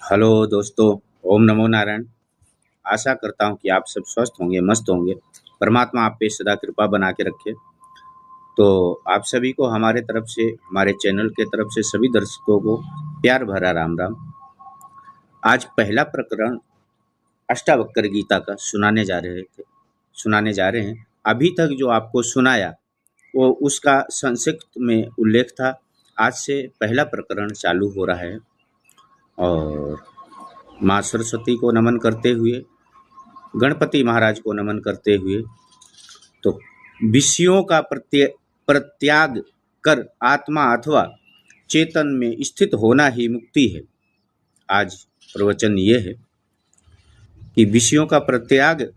Hello दोस्तों। ओम नमो नारायण। आशा करता हूँ कि आप सब स्वस्थ होंगे, मस्त होंगे। परमात्मा आप पे सदा कृपा बना के रखे। तो आप सभी को हमारे तरफ से, हमारे चैनल के तरफ से सभी दर्शकों को प्यार भरा राम राम। आज पहला प्रकरण अष्टावक्र गीता का सुनाने जा रहे हैं। अभी तक जो आपको सुनाया वो उसका संक्षिप्त में उल्लेख था। आज से पहला प्रकरण चालू हो रहा है और माँ सरस्वती को नमन करते हुए, गणपति महाराज को नमन करते हुए, तो विषयों का प्रत्याग कर आत्मा अथवा चेतन में स्थित होना ही मुक्ति है। आज प्रवचन ये है कि विषयों का प्रत्याग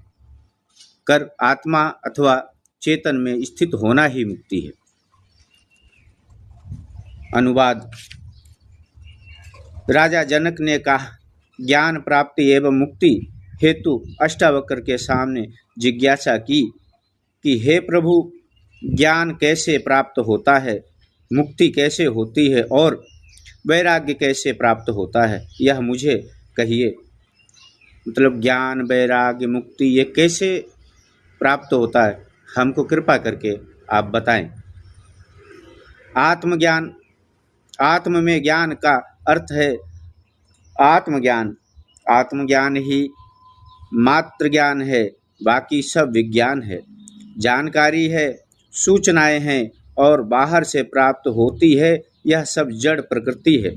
कर आत्मा अथवा चेतन में स्थित होना ही मुक्ति है। अनुवाद। राजा जनक ने कहा, ज्ञान प्राप्ति एवं मुक्ति हेतु अष्टावक्र के सामने जिज्ञासा की कि हे प्रभु, ज्ञान कैसे प्राप्त होता है, मुक्ति कैसे होती है और वैराग्य कैसे प्राप्त होता है, यह मुझे कहिए। मतलब ज्ञान, वैराग्य, मुक्ति ये कैसे प्राप्त होता है, हमको कृपा करके आप बताएं। आत्मज्ञान। आत्म में ज्ञान का अर्थ है आत्मज्ञान। आत्मज्ञान ही मात्र ज्ञान है, बाकी सब विज्ञान है। जानकारी है, सूचनाएं हैं और बाहर से प्राप्त होती है, यह सब जड़ प्रकृति है।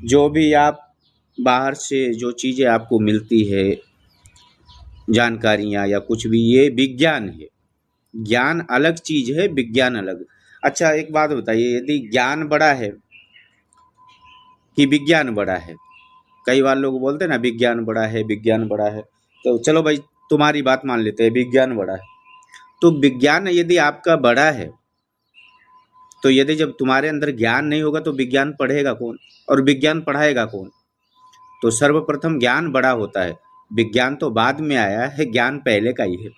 जो भी आप बाहर से जो चीज़ें आपको मिलती है, जानकारियाँ या कुछ भी, ये विज्ञान है। ज्ञान अलग चीज़ है, विज्ञान अलग। अच्छा, एक बात बताइए, यदि ज्ञान बड़ा है कि विज्ञान बड़ा है? कई बार लोग बोलते हैं ना, विज्ञान बड़ा है, विज्ञान बड़ा है। तो चलो भाई, तुम्हारी बात मान लेते हैं, विज्ञान बड़ा है। तो विज्ञान यदि आपका बड़ा है, तो यदि जब तुम्हारे अंदर ज्ञान नहीं होगा तो विज्ञान पढ़ेगा कौन और विज्ञान पढ़ाएगा कौन? तो सर्वप्रथम ज्ञान बड़ा होता है, विज्ञान तो बाद में आया है, ज्ञान पहले का ही है।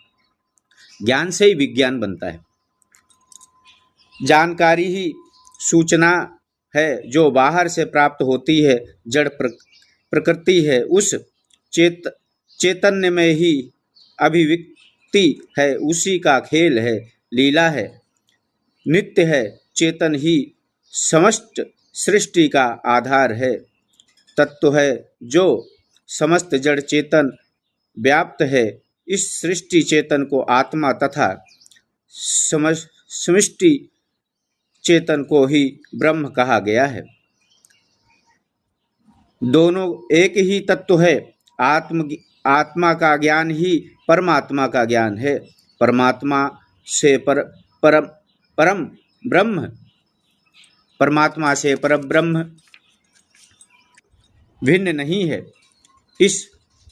ज्ञान से ही विज्ञान बनता है। जानकारी ही सूचना है जो बाहर से प्राप्त होती है, जड़ प्रकृति है। उस चैतन्य में ही अभिव्यक्ति है, उसी का खेल है, लीला है, नित्य है। चेतन ही समस्त सृष्टि का आधार है, तत्व है जो समस्त जड़ चेतन व्याप्त है। इस सृष्टि चेतन को आत्मा तथा समष्टि चेतन को ही ब्रह्म कहा गया है। दोनों एक ही तत्व है। आत्मा का ज्ञान ही परमात्मा का ज्ञान है। परमात्मा से परम ब्रह्म, परमात्मा से परम ब्रह्म भिन्न नहीं है। इस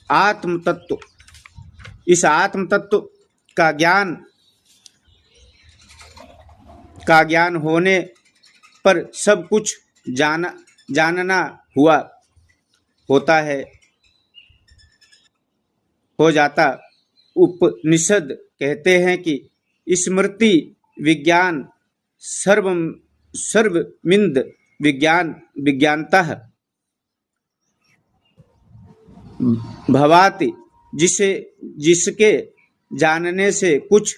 आत्म तत्व का ज्ञान होने पर सब कुछ जानना होता है, हो जाता। उपनिषद कहते हैं कि स्मृति विज्ञान सर्वमिंद विज्ञानतः भवाति। जिसके जानने से कुछ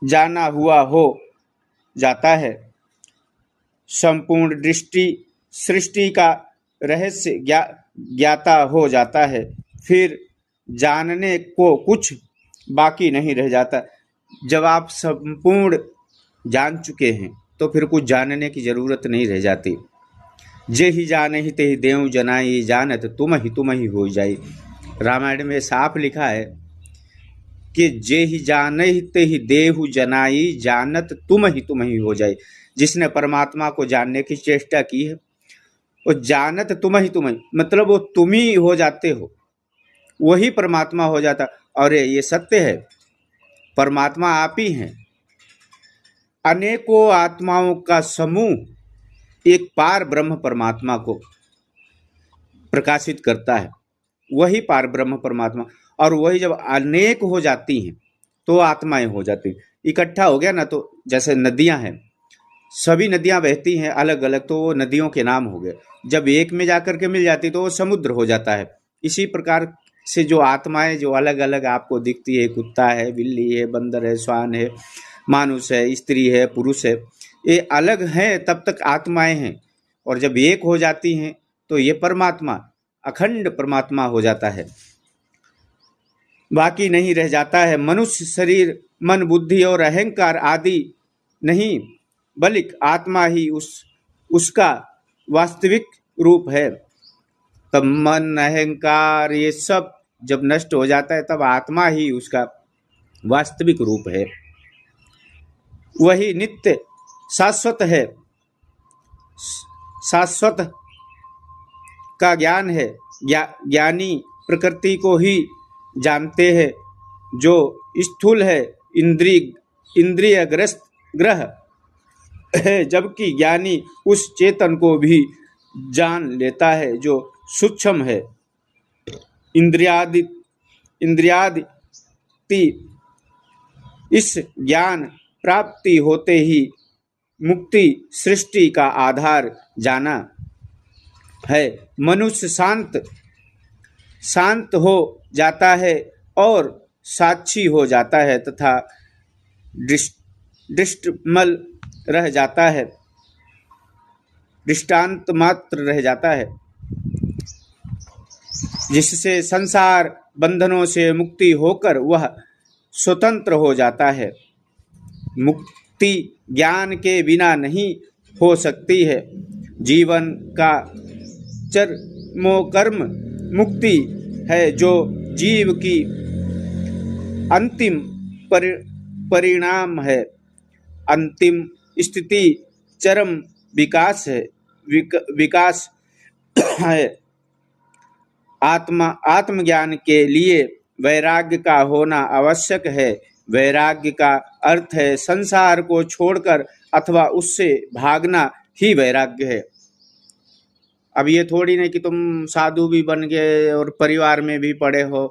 जाना हुआ हो जाता है। संपूर्ण सृष्टि का रहस्य ज्ञाता हो जाता है। फिर जानने को कुछ बाकी नहीं रह जाता। जब आप संपूर्ण जान चुके हैं तो फिर कुछ जानने की जरूरत नहीं रह जाती। जे ही जाने ही ते ही देव जनाई, जानत तुम ही हो जाई। रामायण में साफ लिखा है कि जे ही जाने ही ते ही देहु जनाई, जानत तुम ही हो जाए। जिसने परमात्मा को जानने की चेष्टा की है वो जानत तुम ही मतलब वो तुम ही हो जाते हो, वही परमात्मा हो जाता। और ये सत्य है, परमात्मा आप ही हैं। अनेकों आत्माओं का समूह एक पार ब्रह्म परमात्मा को प्रकाशित करता है, वही पार ब्रह्म परमात्मा। और वही जब अनेक हो जाती हैं तो आत्माएं हो जाती हैं। इकट्ठा हो गया ना, तो जैसे नदियां हैं, सभी नदियां बहती हैं अलग अलग, तो वो नदियों के नाम हो गए। जब एक में जाकर के मिल जाती तो वो समुद्र हो जाता है। इसी प्रकार से जो आत्माएं जो अलग अलग आपको दिखती है, कुत्ता है, बिल्ली है, बंदर है, श्वान है, मानुष है, स्त्री है, पुरुष है, ये अलग हैं तब तक आत्माएं हैं। और जब एक हो जाती हैं तो ये परमात्मा, अखंड परमात्मा हो जाता है, बाकी नहीं रह जाता है। मनुष्य शरीर, मन, बुद्धि और अहंकार आदि नहीं, बल्कि आत्मा ही उसका वास्तविक रूप है। तब मन, अहंकार ये सब जब नष्ट हो जाता है तब आत्मा ही उसका वास्तविक रूप है। वही नित्य शाश्वत है, शाश्वत का ज्ञान है। ज्ञानी प्रकृति को ही जानते हैं जो स्थूल है, इंद्रिय ग्रस्त ग्रह है, जबकि ज्ञानी उस चेतन को भी जान लेता है जो सूक्ष्म है। इंद्रियादि इस ज्ञान प्राप्ति होते ही मुक्ति सृष्टि का आधार जाना है। मनुष्य शांत हो जाता है और साक्षी हो जाता है तथा दृष्टमल रह जाता है, दृष्टांत मात्र रह जाता है, जिससे संसार बंधनों से मुक्ति होकर वह स्वतंत्र हो जाता है। मुक्ति ज्ञान के बिना नहीं हो सकती है। जीवन का चरमोकर्म मुक्ति है जो जीव की अंतिम परिणाम है। अंतिम स्थिति चरम विकास है, विकास है। आत्मज्ञान के लिए वैराग्य का होना आवश्यक है। वैराग्य का अर्थ है संसार को छोड़कर अथवा उससे भागना ही वैराग्य है। अब ये थोड़ी नहीं कि तुम साधु भी बन गए और परिवार में भी पड़े हो,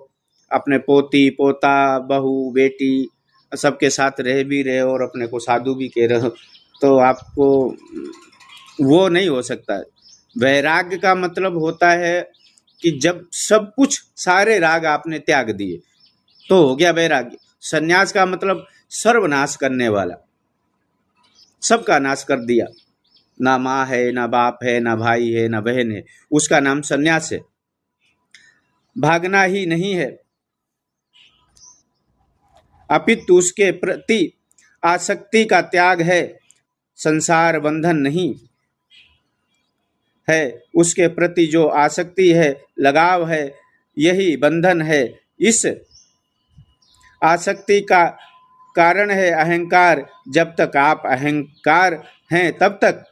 अपने पोती पोता, बहू, बेटी सबके साथ रह भी रहे और अपने को साधु भी कह रहे हो, तो आपको वो नहीं हो सकता है। वैराग्य का मतलब होता है कि जब सब कुछ, सारे राग आपने त्याग दिए तो हो गया वैराग्य। सन्यास का मतलब सर्वनाश करने वाला, सबका नाश कर दिया। ना माँ है, ना बाप है, ना भाई है, ना बहन है, उसका नाम सन्यास है। भागना ही नहीं है, अपितु उसके प्रति आसक्ति का त्याग है। संसार बंधन नहीं है, उसके प्रति जो आसक्ति है, लगाव है, यही बंधन है। इस आसक्ति का कारण है अहंकार। जब तक आप अहंकार हैं तब तक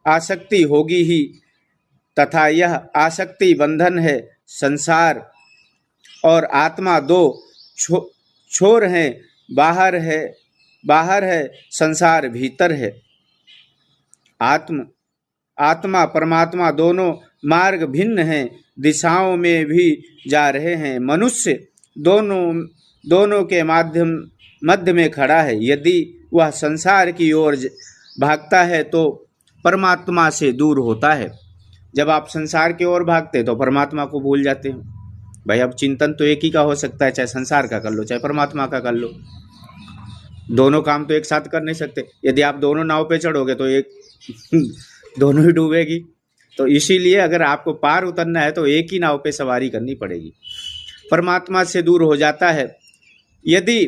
आसक्ति होगी ही, तथा यह आसक्ति बंधन है। संसार और आत्मा दो छोर हैं, बाहर है संसार, भीतर है आत्मा परमात्मा। दोनों मार्ग भिन्न हैं, दिशाओं में भी जा रहे हैं। मनुष्य दोनों के मध्य में खड़ा है। यदि वह संसार की ओर भागता है तो परमात्मा से दूर होता है। जब आप संसार की ओर भागते तो परमात्मा को भूल जाते हैं। भाई अब चिंतन तो एक ही का हो सकता है, चाहे संसार का कर लो चाहे परमात्मा का कर लो, दोनों काम तो एक साथ कर नहीं सकते। यदि आप दोनों नाव पे चढ़ोगे तो एक दोनों ही डूबेगी। तो इसीलिए अगर आपको पार उतरना है तो एक ही नाव पे सवारी करनी पड़ेगी। परमात्मा से दूर हो जाता है। यदि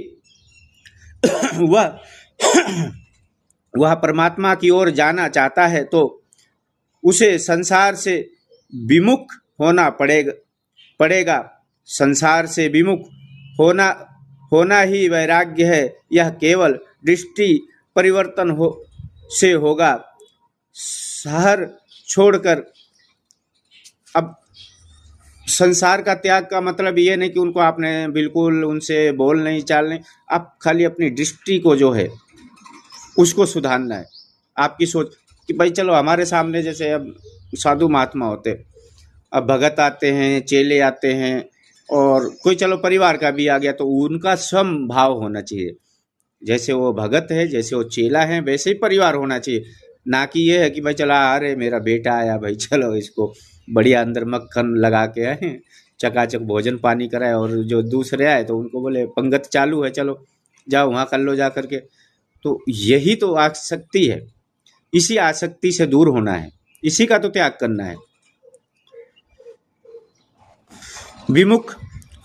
वह परमात्मा की ओर जाना चाहता है तो उसे संसार से विमुख होना पड़ेगा। संसार से विमुख होना ही वैराग्य है। यह केवल दृष्टि परिवर्तन से होगा। शहर छोड़कर, अब संसार का त्याग का मतलब ये नहीं कि उनको आपने बिल्कुल उनसे बोल नहीं चाल नहीं, आप खाली अपनी दृष्टि को जो है उसको सुधारना है। आपकी सोच कि भाई चलो हमारे सामने जैसे अब साधु महात्मा होते, अब भगत आते हैं, चेले आते हैं, और कोई चलो परिवार का भी आ गया, तो उनका समभाव होना चाहिए। जैसे वो भगत है, जैसे वो चेला है, वैसे ही परिवार होना चाहिए। ना कि ये है कि भाई चला, अरे मेरा बेटा आया भाई, चलो इसको बढ़िया अंदर मक्खन लगा के आए, चकाचक भोजन पानी कराए, और जो दूसरे आए तो उनको बोले पंगत चालू है, चलो जाओ वहाँ कर लो जा करके। तो यही तो आसक्ति है, इसी आसक्ति से दूर होना है, इसी का तो त्याग करना है। विमुख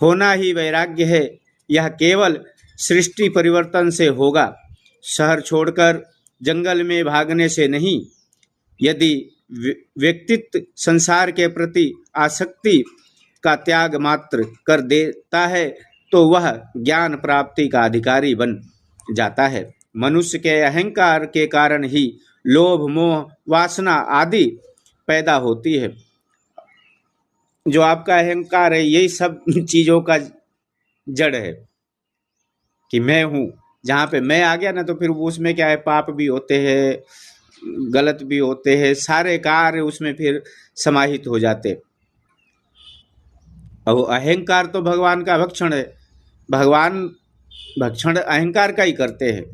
होना ही वैराग्य है, यह केवल सृष्टि परिवर्तन से होगा, शहर छोड़कर जंगल में भागने से नहीं। यदि व्यक्तित्व संसार के प्रति आसक्ति का त्याग मात्र कर देता है तो वह ज्ञान प्राप्ति का अधिकारी बन जाता है। मनुष्य के अहंकार के कारण ही लोभ, मोह, वासना आदि पैदा होती है। जो आपका अहंकार है, यही सब चीज़ों का जड़ है कि मैं हूँ। जहाँ पे मैं आ गया ना, तो फिर उसमें क्या है, पाप भी होते हैं, गलत भी होते हैं, सारे कार्य उसमें फिर समाहित हो जाते। अब अहंकार तो भगवान का भक्षण है, भगवान भक्षण अहंकार का ही करते हैं,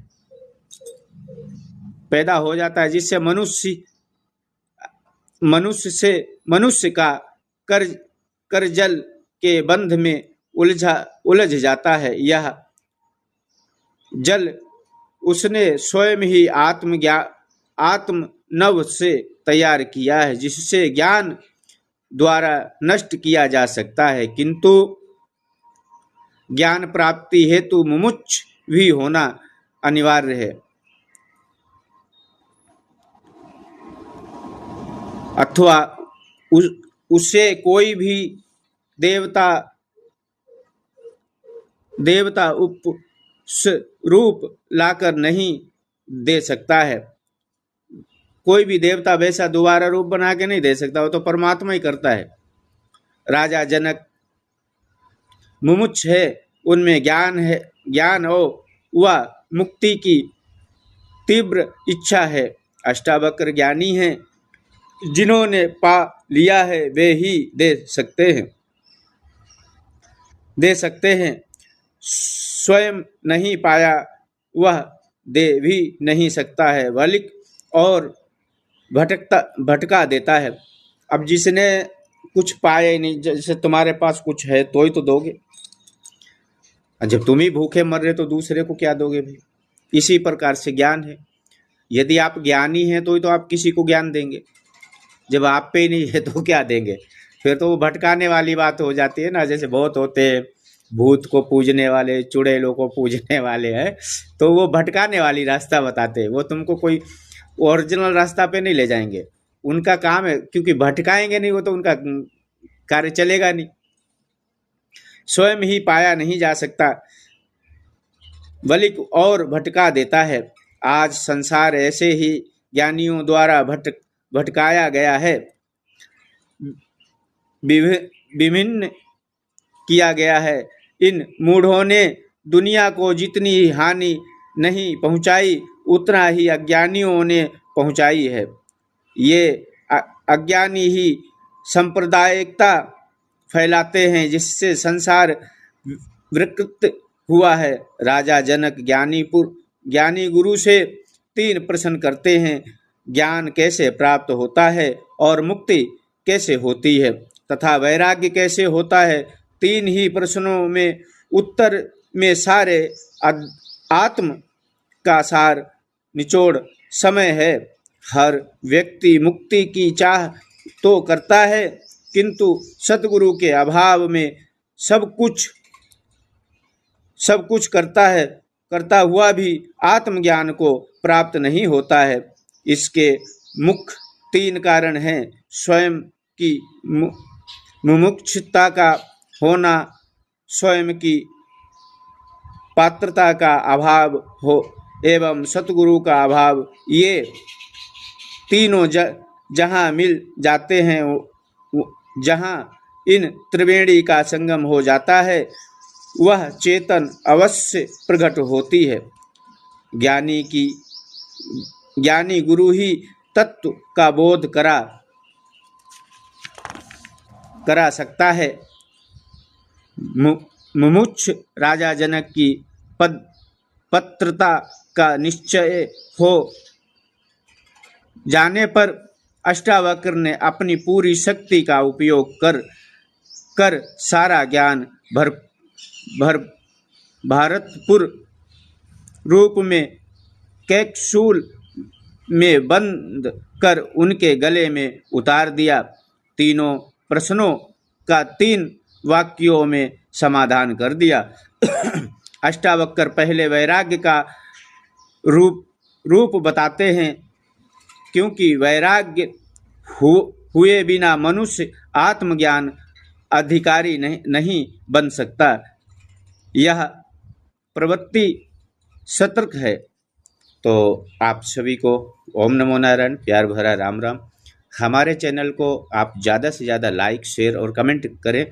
पैदा हो जाता है, जिससे मनुष्य का कर्जल के बंध में उलझ जाता है। यह जल उसने स्वयं ही आत्म नव से तैयार किया है, जिससे ज्ञान द्वारा नष्ट किया जा सकता है, किंतु ज्ञान प्राप्ति हेतु मुमुक्ष भी होना अनिवार्य है, अथवा उसे कोई भी देवता रूप लाकर नहीं दे सकता है। कोई भी देवता वैसा दोबारा रूप बना के नहीं दे सकता, वो तो परमात्मा ही करता है। राजा जनक मुमुक्ष है, उनमें ज्ञान है, ज्ञान और वह मुक्ति की तीव्र इच्छा है। अष्टावक्र ज्ञानी हैं, जिन्होंने पा लिया है वे ही दे सकते हैं, स्वयं नहीं पाया वह दे भी नहीं सकता है, बल्कि और भटका देता है। अब जिसने कुछ पाया नहीं, जैसे तुम्हारे पास कुछ है तो ही तो दोगे, जब तुम ही भूखे मर रहे तो दूसरे को क्या दोगे भाई। इसी प्रकार से ज्ञान है, यदि आप ज्ञानी हैं तो ही तो आप किसी को ज्ञान देंगे, जब आप पे ही नहीं है तो क्या देंगे। फिर तो वो भटकाने वाली बात हो जाती है ना। जैसे बहुत होते हैं भूत को पूजने वाले, चुड़ैलों को पूजने वाले हैं, तो वो भटकाने वाली रास्ता बताते हैं, वो तुमको कोई ओरिजिनल रास्ता पे नहीं ले जाएंगे। उनका काम है, क्योंकि भटकाएंगे नहीं वो तो उनका कार्य चलेगा नहीं। स्वयं ही पाया नहीं जा सकता, बल्कि और भटका देता है। आज संसार ऐसे ही ज्ञानियों द्वारा भटकाया गया है, विभिन्न किया गया है। इन मूढ़ों ने दुनिया को जितनी हानि नहीं पहुंचाई, उतना ही अज्ञानियों ने पहुंचाई है। ये अज्ञानी ही सांप्रदायिकता फैलाते हैं, जिससे संसार विकृत हुआ है। राजा जनक ज्ञानी गुरु से 3 प्रश्न करते हैं, ज्ञान कैसे प्राप्त होता है, और मुक्ति कैसे होती है, तथा वैराग्य कैसे होता है। 3 ही प्रश्नों में उत्तर में सारे आत्म का सार निचोड़ समय है। हर व्यक्ति मुक्ति की चाह तो करता है, किंतु सतगुरु के अभाव में सब कुछ करता हुआ भी आत्मज्ञान को प्राप्त नहीं होता है। इसके मुख्य 3 कारण हैं, स्वयं की मुमुक्षुता का होना, स्वयं की पात्रता का अभाव हो एवं सतगुरु का अभाव। ये तीनों जहाँ मिल जाते हैं, जहाँ इन त्रिवेणी का संगम हो जाता है, वह चेतन अवश्य प्रकट होती है। ज्ञानी गुरु ही तत्व का बोध करा सकता है। मुमुक्ष राजा जनक की पत्रता का निश्चय हो जाने पर अष्टावक्र ने अपनी पूरी शक्ति का उपयोग कर सारा ज्ञान भारतपुर रूप में कैप्सूल में बंद कर उनके गले में उतार दिया। तीनों प्रश्नों का 3 वाक्यों में समाधान कर दिया। अष्टावक्र पहले वैराग्य का रूप बताते हैं, क्योंकि वैराग्य हुए बिना मनुष्य आत्मज्ञान अधिकारी नहीं बन सकता। यह प्रवृत्ति सतर्क है। तो आप सभी को ओम नमो नारायण, प्यार भरा राम राम। हमारे चैनल को आप ज़्यादा से ज़्यादा लाइक, शेयर और कमेंट करें,